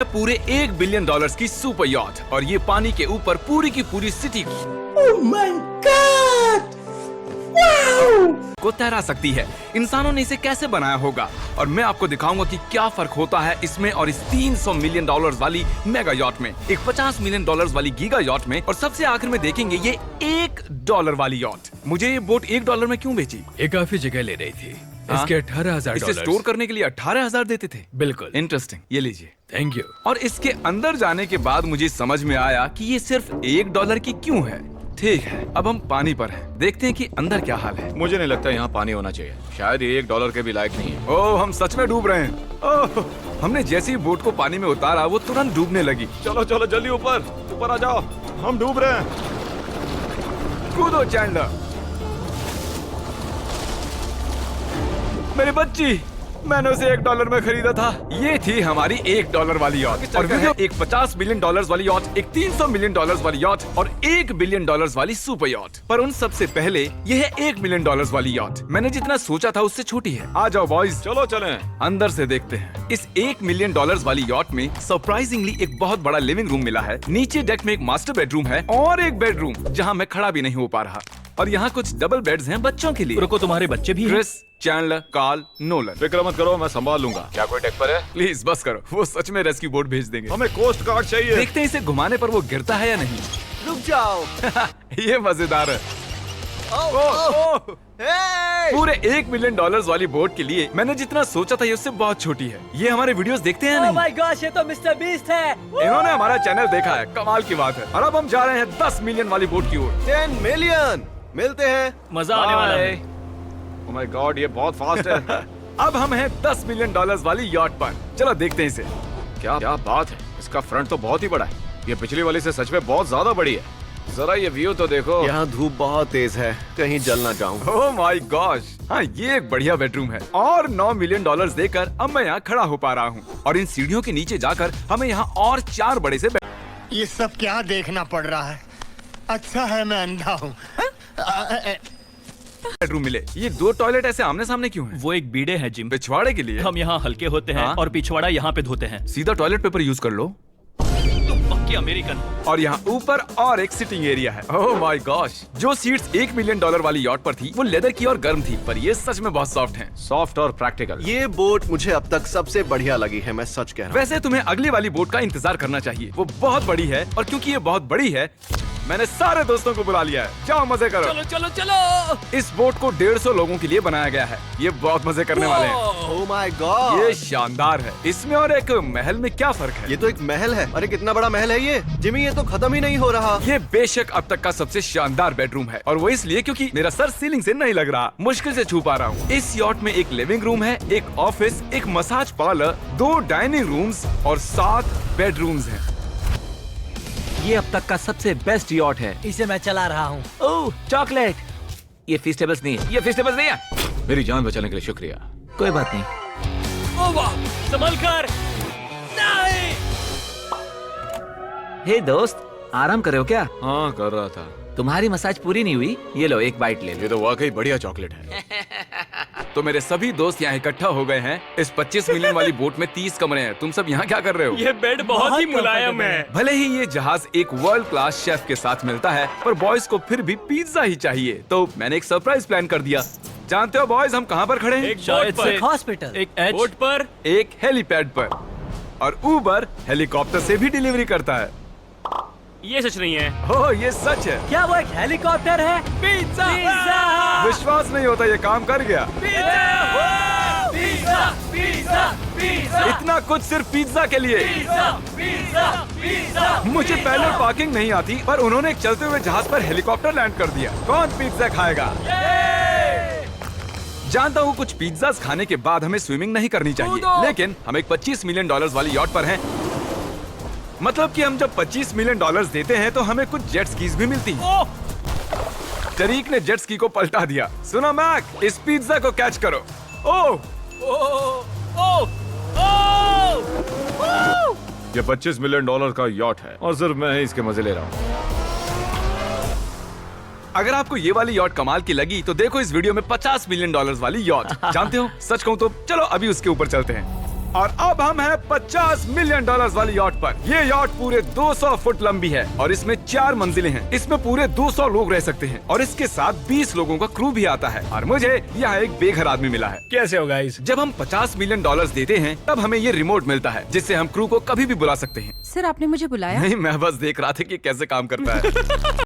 पूरे $1 बिलियन की super yacht और ये पानी के ऊपर पूरी की पूरी सिटी को तैरा सकती है। इंसानों ने इसे कैसे बनाया होगा और मैं आपको दिखाऊंगा कि क्या फर्क होता है इसमें और इस $300 मिलियन वाली मेगा यॉट में, एक $50 मिलियन वाली गीगा यॉट में, और सबसे आखिर में देखेंगे ये $1 वाली यॉट। मुझे ये बोट $1 में क्यों बेची? ये काफी जगह ले रही थी। इसके $18,000 इसे स्टोर करने के लिए 18,000 देते थे। बिल्कुल इंटरेस्टिंग, ये लीजिए। Thank you. और इसके अंदर जाने के बाद मुझे समझ में आया कि ये सिर्फ $1 की क्यों है। ठीक है, अब हम पानी पर हैं। देखते हैं कि अंदर क्या हाल है। मुझे नहीं लगता यहाँ पानी होना चाहिए। शायद ये $1 के भी लायक नहीं है। ओह, हम सच में डूब रहे हैं। ओह, हमने जैसे ही बोट को पानी में उतारा वो तुरंत डूबने लगी। चलो चलो जल्दी ऊपर आ जाओ, हम डूब रहे हैं। कूदो चैंडलर। मेरी बच्ची, मैंने उसे $1 में खरीदा था। ये थी हमारी $1 वाली यॉट और वीडियो एक $50 मिलियन वाली यॉट, एक $300 मिलियन वाली यॉट और $1 बिलियन वाली सुपर यॉट। पर उन सबसे पहले ये है $1 मिलियन वाली यॉट। मैंने जितना सोचा था उससे छोटी है। आ जाओ बॉयज, चलो चलें। अंदर से देखते हैं। इस $1 मिलियन वाली यॉट में सरप्राइजिंगली एक बहुत बड़ा लिविंग रूम मिला है। नीचे डेक में एक मास्टर बेडरूम है और एक बेडरूम जहाँ मैं खड़ा भी नहीं हो पा रहा। और यहाँ कुछ डबल बेड्स हैं बच्चों के लिए। रुको, तुम्हारे बच्चे भी हैं? Chris, Chandler, Carl, Nolan. फिक्र मत करो, मैं संभाल लूंगा। क्या कोई टेक पर है? प्लीज बस करो, वो सच में रेस्क्यू बोट भेज देंगे। हमें कोस्ट गार्ड चाहिए। देखते हैं इसे घुमाने पर वो गिरता है या नहीं। रुक जाओ। ये मजेदार है। पूरे $1 मिलियन वाली बोट के लिए मैंने जितना सोचा था ये उससे बहुत छोटी है। ये हमारे वीडियोस देखते हैं या नहीं? माय गॉश, ये तो मिस्टर बीस्ट है। इन्होंने हमारा चैनल देखा है, कमाल की बात है। और अब हम जा रहे हैं 10 मिलियन वाली बोट की ओर। 10 मिलियन मिलते हैं। मजा आने वाला है। ओह माय गॉड, ये बहुत फास्ट है। अब हम हैं $10 मिलियन वाली यॉट पर। चलो देखते हैं इसे। क्या बात है, इसका फ्रंट तो बहुत ही बड़ा है। ये पिछली वाली से सच में बहुत ज्यादा बड़ी है। जरा ये व्यू तो देखो। यहाँ धूप बहुत तेज है, कहीं जल ना जाऊं। ओह माय गॉश, हाँ ये एक बढ़िया बेडरूम है। और $9 मिलियन देकर अब मैं यहाँ खड़ा हो पा रहा हूँ। और इन सीढ़ियों के नीचे जाकर हमें यहाँ और 4 बड़े से ये सब क्या देखना पड़ रहा है? अच्छा है मैं अंधा हूँ। बेडरूम मिले। ये 2 टॉयलेट ऐसे आमने सामने क्यों हैं? वो एक बीड़े हैं जिम। पिछवाड़े के लिए? हम यहाँ हल्के होते हैं हाँ? और पिछवाड़ा यहाँ पे धोते हैं। सीधा टॉयलेट पेपर यूज कर लो। तुम पक्के अमेरिकन। और यहाँ ऊपर और एक सिटिंग एरिया है। ओह माय गॉश, जो सीट्स $1 मिलियन वाली यॉट पर थी वो लेदर की और गर्म थी, पर ये सच में बहुत सॉफ्ट हैं। सॉफ्ट और प्रैक्टिकल। ये बोट मुझे अब तक सबसे बढ़िया लगी है, मैं सच कह रहा हूँ। वैसे तुम्हें अगली वाली बोट का इंतजार करना चाहिए, वो बहुत बड़ी है। और क्योंकि ये बहुत बड़ी है मैंने सारे दोस्तों को बुला लिया है। जाओ मजे करो। चलो चलो चलो। इस बोट को 150 लोगों के लिए बनाया गया है। ये बहुत मजे करने वाले हैं। ओह माय गॉड, ये शानदार है। इसमें और एक महल में क्या फर्क है? ये तो एक महल है। अरे कितना बड़ा महल है ये जिमी, ये तो खत्म ही नहीं हो रहा। ये बेशक अब तक का सबसे शानदार बेडरूम है, और वो इसलिए क्योंकि मेरा सर सीलिंग से नहीं लग रहा, मुश्किल से छू पा रहा हूँ। इस यॉट में एक लिविंग रूम है, एक ऑफिस, एक मसाज पार्लर, 2 डाइनिंग रूम्स और 7 बेडरूम्स हैं। ये अब तक का सबसे बेस्ट यॉट है। इसे मैं चला रहा हूँ। ओह चॉकलेट। ये फीस्टेबल्स नहीं है, ये फीस्टेबल्स नहीं है। मेरी जान बचाने के लिए शुक्रिया। कोई बात नहीं। ओ वाह, संभल कर। नहीं। हे दोस्त, आराम कर रहे हो क्या? हाँ कर रहा था। तुम्हारी मसाज पूरी नहीं हुई, ये लो एक बाइट ले लो। ये तो वाकई बढ़िया चॉकलेट है। तो मेरे सभी दोस्त यहाँ इकट्ठा हो गए हैं। इस 25 मिलियन वाली बोट में 30 कमरे हैं। तुम सब यहाँ क्या कर रहे हो? ये बेड बहुत ही मुलायम है। भले ही ये जहाज एक वर्ल्ड क्लास शेफ के साथ मिलता है, पर बॉयज को फिर भी पिज्जा ही चाहिए। तो मैंने एक सरप्राइज प्लान कर दिया। जानते हो बॉयज हम कहाँ पर खड़े हैं? एक शायद से हॉस्पिटल, एक बोट पर, एक हेलीपैड पर। और उबर हेलीकॉप्टर से भी डिलीवरी करता है। ये सच नहीं है। ओह ये सच है। क्या वो एक हेलीकॉप्टर है? पिज्जा। विश्वास नहीं होता, ये काम कर गया। Pizza pizza pizza. इतना कुछ सिर्फ पिज्जा के लिए। मुझे पहले पार्किंग नहीं आती, पर उन्होंने एक चलते हुए जहाज पर हेलीकॉप्टर लैंड कर दिया। कौन पिज्जा खाएगा? जानता हूँ कुछ पिज्जास खाने के बाद हमें स्विमिंग नहीं करनी चाहिए, लेकिन हम एक $25 मिलियन वाली यॉट पर हैं। मतलब कि हम जब $25 मिलियन देते हैं तो हमें कुछ जेट स्कीज भी मिलती हैं। टरीक ने जेट स्की को पलटा दिया। सुनो मैक, इस पिज्जा को कैच करो। ओह ये $25 मिलियन का यॉट है और सिर्फ मैं ही इसके मजे ले रहा हूँ। अगर आपको ये वाली यॉट कमाल की लगी तो देखो इस वीडियो में $50 मिलियन वाली यॉट। जानते हो, सच कहूँ तो चलो अभी उसके ऊपर चलते हैं। और अब हम हैं 50 मिलियन डॉलर्स वाली यॉट पर। ये यॉट पूरे 200 फुट लंबी है और इसमें 4 मंजिलें हैं। इसमें पूरे 200 लोग रह सकते हैं और इसके साथ 20 लोगों का क्रू भी आता है। और मुझे यहाँ एक बेघर आदमी मिला है। कैसे हो गाइस? जब हम 50 मिलियन डॉलर्स देते हैं तब हमें ये रिमोट मिलता है जिससे हम क्रू को कभी भी बुला सकते हैं। सर आपने मुझे बुलाया? नहीं, मैं बस देख रहा था कि कैसे काम करता है।